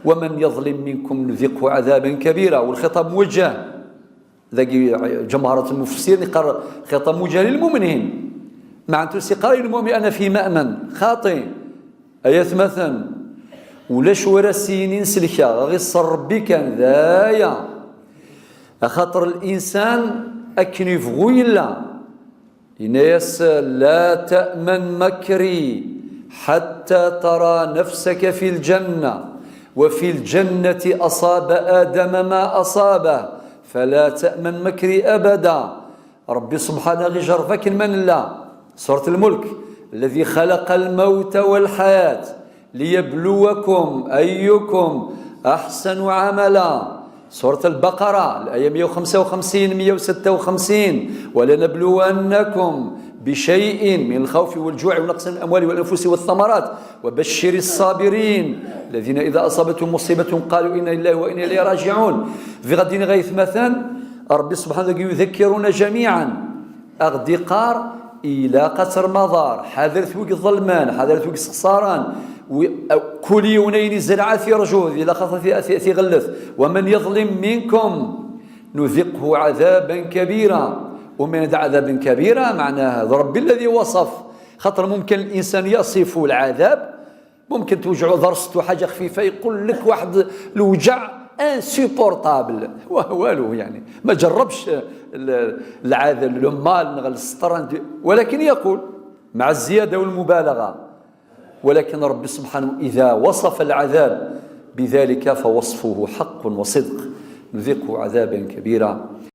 ومن يظلم منكم نذقه عذابا كبيرا. والخطاب موجه ذاك جمهرة المفسرين قال خطاب موجه للمؤمنين. معناتو سيقال المؤمن أنا في مأمن خاطئ آيات مثلا ولاش ورا سينين سلكا غير صر ربي كان ذايا خاطر الإنسان أكن يفغو يلا الناس لا تأمن مكري حتى ترى نفسك في الجنة وفي الجنة أصاب آدم ما أصابه فلا تأمن مكري أبدا. ربي سبحانه جرفك من الله سورة الملك الذي خلق الموت والحياة ليبلوكم أيكم أحسن عملا. سورة البقرة الآية 155 156 ولنبلونكم بشيء من الخوف والجوع ونقص من الأموال والأنفس والثمرات وبشر الصابرين الذين إذا أصابتهم مصيبة قالوا إنا لله وإنا إليه راجعون. في غد غيث مثلا ربي سبحانه وتعالى يذكرون جميعا أغدي قار إلى قصر مضار حذر ثوق الظلمان حذر ثوق السقصاران كل يونين زرعة في رجوذ إلى خاصة في غلث ومن يظلم منكم نذقه عذابا كبيرا. ومن عذابا كبيرا معناها ربي الذي وصف خاطر ممكن الإنسان يصف العذاب ممكن توجعه ضرسته حاجة خفيفة يقول لك واحد الوجع انسيبورتابل والو يعني ما جربش العذاب العمال نغل السطر ولكن يقول مع الزيادة والمبالغة. ولكن ربي سبحانه إذا وصف العذاب بذلك فوصفه حق وصدق نذقه عذابا كبيرا.